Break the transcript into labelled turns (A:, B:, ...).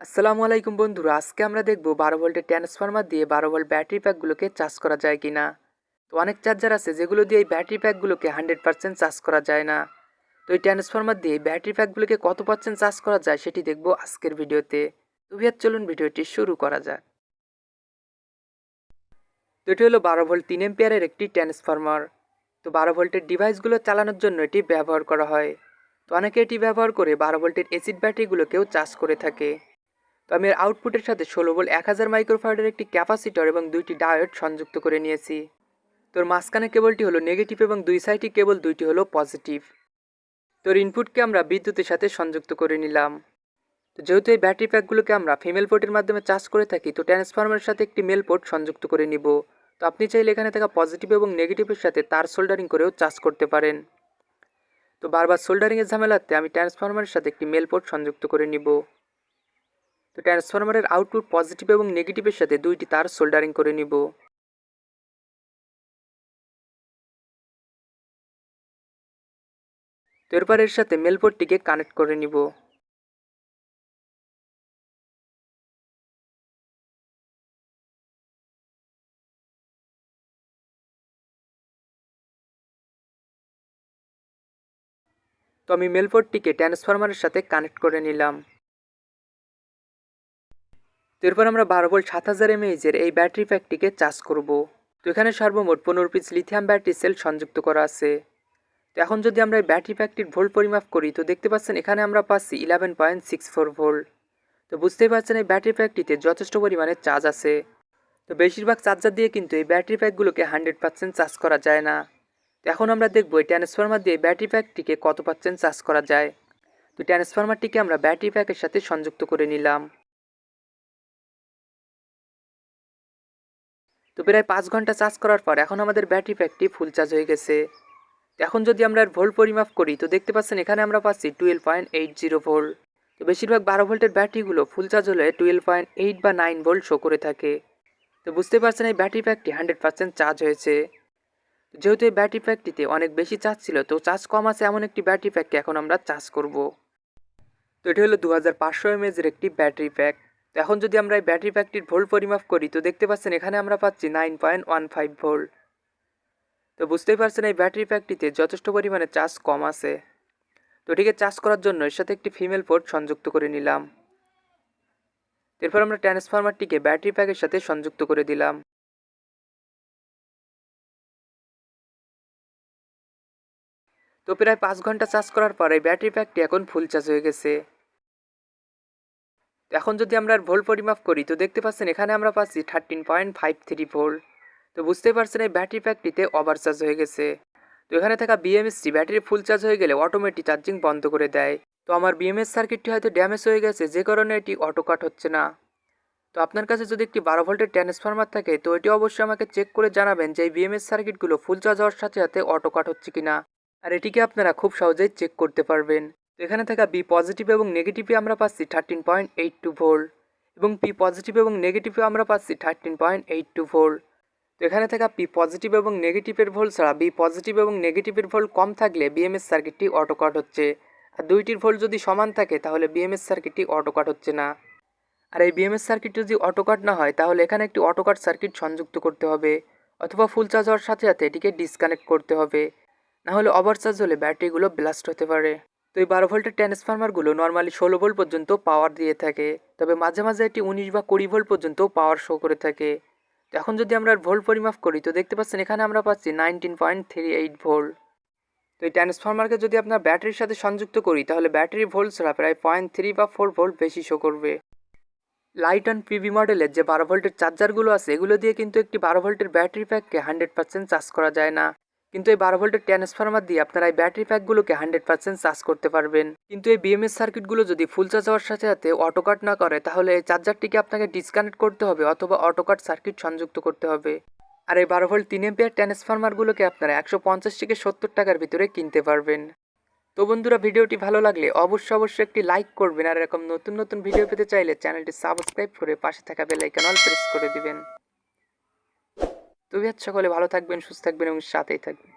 A: আসসালামু আলাইকুম বন্ধুরা, আজকে আমরা দেখব 12 ভোল্টের ট্রান্সফরমার দিয়ে 12 ভোল্ট ব্যাটারি প্যাকগুলোকে চার্জ করা যায় কিনা। তো অনেক চার্জার আছে যেগুলো দিয়ে এই ব্যাটারি প্যাকগুলোকে 100% চার্জ করা যায় না। তো এই ট্রান্সফরমার দিয়ে ব্যাটারি প্যাকগুলোকে কত পার্সেন্ট চার্জ করা যায় সেটি দেখব আজকের ভিডিওতে। তো ভিউয়ার চলুন ভিডিওটি শুরু করা যাক। তো এটি হলো 12 ভোল্ট 3 এম্পিয়ারের একটি ট্রান্সফরমার। তো 12 ভোল্টের ডিভাইসগুলো চালানোর জন্য এটি ব্যবহার করা হয়। তো অনেকে এটি ব্যবহার করে 12 ভোল্টের এসিড ব্যাটারিগুলোকেও চার্জ করে থাকে। তো আমি এর আউটপুটের সাথে 16 ভোল্ট 1000 মাইক্রোফ্যারাডের একটি ক্যাপাসিটর এবং দুইটি ডায়োড সংযুক্ত করে নিয়েছি। তোর মাঝখানে কেবলটি হলো নেগেটিভ এবং দুই সাইডে কেবল দুইটি হলো পজিটিভ। তোর ইনপুটকে আমরা বিদ্যুতের সাথে সংযুক্ত করে নিলাম। তো যেহেতু এই ব্যাটারি প্যাকগুলোকে আমরা ফিমেল পোর্টের মাধ্যমে চার্জ করে থাকি, তো ট্রান্সফরমারের সাথে একটি মেল পোর্ট সংযুক্ত করে নিব। তো আপনি চাইলে এখানে থাকা পজিটিভ এবং নেগেটিভের সাথে তার সোল্ডারিং করেও চার্জ করতে পারেন। তো বারবার সোল্ডারিংয়ের ঝামেলাতে আমি ট্রান্সফরমারের সাথে একটি মেল পোর্ট সংযুক্ত করে নিব। তো ট্রান্সফরমারের আউটপুট পজিটিভ এবং নেগেটিভের সাথে দুইটি তার সোল্ডারিং করে নিব। তো এরপর এর সাথে মেল পোর্টটিকে কানেক্ট করে নিব। তো আমি মেল পোর্টটিকে ট্রান্সফরমারের সাথে কানেক্ট করে নিলাম। তো এরপর আমরা 12 ভোল্ট 7000 mAh এই ব্যাটারি প্যাকটিকে চার্জ করব। তো এখানে সর্বমোট 15 পিস লিথিয়াম ব্যাটারি সেল সংযুক্ত করা আছে। তো এখন যদি আমরা এই ব্যাটারি প্যাকটির ভোল্ট পরিমাপ করি, তো দেখতে পাচ্ছেন এখানে আমরা পাচ্ছি 11.64 ভোল্ট। তো বুঝতেই পারছেন এই ব্যাটারি প্যাকটিতে যথেষ্ট পরিমাণে চার্জ আছে। তো বেশিরভাগ চার্জার দিয়ে কিন্তু এই ব্যাটারি প্যাকগুলোকে 100% চার্জ করা যায় না। তো এখন আমরা দেখব এই ট্রান্সফরমার দিয়ে ব্যাটারি প্যাকটিকে কত পার্সেন্ট চার্জ করা যায়। তো ট্রান্সফরমারটিকে আমরা ব্যাটারি প্যাকের সাথে সংযুক্ত করে নিলাম। তো প্রায় 5 ঘন্টা চার্জ করার পর এখন আমাদের ব্যাটারি প্যাকটি ফুল চার্জ হয়ে গেছে। তো এখন যদি আমরা এর ভোল্ট পরিমাপ করি, তো দেখতে পাচ্ছেন এখানে আমরা পাচ্ছি 12.80 ভোল্ট। তো বেশিরভাগ 12 ভোল্টের ব্যাটারিগুলো ফুল চার্জ হলে 12.8 বা 9 ভোল্ট শো করে থাকে। তো বুঝতে পারছেন এই ব্যাটারি প্যাকটি 100% চার্জ হয়েছে। যেহেতু এই ব্যাটারি প্যাকটিতে অনেক বেশি চার্জ ছিল, তো চার্জ কম আছে এমন একটি ব্যাটারি প্যাককে এখন আমরা চার্জ করব। তো এটি হলো 2500 mAh একটি ব্যাটারি প্যাক। তো এখন যদি আমরা এই ব্যাটারি প্যাকটির ভোল্ট পরিমাপ করি, তো দেখতে পাচ্ছেন এখানে আমরা পাচ্ছি 9.15 ভোল্ট। তো বুঝতেই পারছেন এই ব্যাটারি প্যাকটিতে যথেষ্ট পরিমাণে চার্জ কম আছে। তো এটিকে চার্জ করার জন্য এর সাথে একটি ফিমেল পোর্ট সংযুক্ত করে নিলাম। এরপর আমরা ট্রান্সফরমারটিকে ব্যাটারি প্যাকের সাথে সংযুক্ত করে দিলাম। তো প্রায় 5 ঘন্টা চার্জ করার পর এই ব্যাটারি প্যাকটি এখন ফুল চার্জ হয়ে গেছে। এখন যদি আমরা ভোল্ট পরিমাপ করি, তো দেখতে পাচ্ছেন এখানে আমরা পাচ্ছি 13.53 ভোল্ট। তো বুঝতে পারছেন এই ব্যাটারি প্যাকটিতে ওভার চার্জ হয়ে গেছে। তো এখানে থাকা বিএমএসটি ব্যাটারি ফুল চার্জ হয়ে গেলে অটোমেটিক চার্জিং বন্ধ করে দেয়। তো আমার বিএমএস সার্কিটটি হয়তো ড্যামেজ হয়ে গেছে, যে কারণে এটি অটো কাট হচ্ছে না। তো আপনার কাছে যদি একটি 12 ভোল্টের ট্রান্সফরমার থাকে, তো এটি অবশ্যই আমাকে চেক করে জানাবেন যে এই বিএমএস সার্কিটগুলো ফুল চার্জ হওয়ার সাথে সাথে অটো কাট হচ্ছে কিনা। আর এটিকে আপনারা খুব সহজেই চেক করতে পারবেন। তো এখানে থাকা বি পজিটিভ এবং নেগেটিভে আমরা পাচ্ছি 13.82 ভোল্ট এবং পি পজিটিভ এবং নেগেটিভে আমরা পাচ্ছি 13.82 ভোল্ট। তো এখানে থাকা পি পজিটিভ এবং নেগেটিভের ভোল্ট ছাড়া বি পজিটিভ এবং নেগেটিভের ভোল্ট কম থাকলে বিএমএস সার্কিটটি অটো কাট হচ্ছে। আর দুইটির ভোল্ট যদি সমান থাকে তাহলে বিএমএস সার্কিটটি অটো কাট হচ্ছে না। আর এই বিএমএস সার্কিট যদি অটো কাট না হয়, তাহলে এখানে একটি অটো কাট সার্কিট সংযুক্ত করতে হবে, অথবা ফুল চার্জ হওয়ার সাথে সাথে এটিকে ডিসকানেক্ট করতে হবে। না হলে ওভারচার্জ হলে ব্যাটারিগুলো ব্লাস্ট হতে পারে। তো এই 12 ভোল্টের ট্রান্সফরমারগুলো নর্মালি 16 ভোল্ট পর্যন্ত পাওয়ার দিয়ে থাকে, তবে মাঝে মাঝে এটি 19 বা 20 ভোল্ট পর্যন্ত পাওয়ার শো করে থাকে। তো এখন যদি আমরা ভোল্ট পরিমাপ করি, তো দেখতে পাচ্ছেন এখানে আমরা পাচ্ছি 19.38 ভোল্ট। তো এই ট্রান্সফরমারকে যদি আপনার ব্যাটারির সাথে সংযুক্ত করি, তাহলে ব্যাটারি ভোল্ট ছাড়া প্রায় 0.3 বা 4 ভোল্ট বেশি শো করবে। লাইট অন পিভি মডেলের যে 12 ভোল্টের চার্জারগুলো আছে, এগুলো দিয়ে কিন্তু একটি 12 ভোল্টের ব্যাটারি প্যাককে 100% চার্জ করা যায় না। কিন্তু এই 12 ভোল্টের ট্রান্সফরমার দিয়ে আপনারা এই ব্যাটারি প্যাকগুলোকে 100% চার্জ করতে পারবেন। কিন্তু এই বিএমএস সার্কিটগুলো যদি ফুল চার্জ হওয়ার সাথে সাথে অটো কাট না করে, তাহলে এই চার্জারটিকে আপনাকে ডিসকানেক্ট করতে হবে অথবা অটো কাট সার্কিট সংযুক্ত করতে হবে। আর এই 12 ভোল্ট 3 এম্পিয়ার ট্রান্সফরমারগুলোকে আপনারা 150 থেকে 70 টাকার ভিতরে কিনতে পারবেন। তো বন্ধুরা, ভিডিওটি ভালো লাগলে অবশ্যই একটি লাইক করবেন, আর এরকম নতুন নতুন ভিডিও পেতে চাইলে চ্যানেলটি সাবস্ক্রাইব করে পাশে থাকা বেল আইকন অল প্রেস করে দিবেন। তো সকলে ভালো থাকবেন, সুস্থ থাকবেন এবং সাথেই থাকবেন।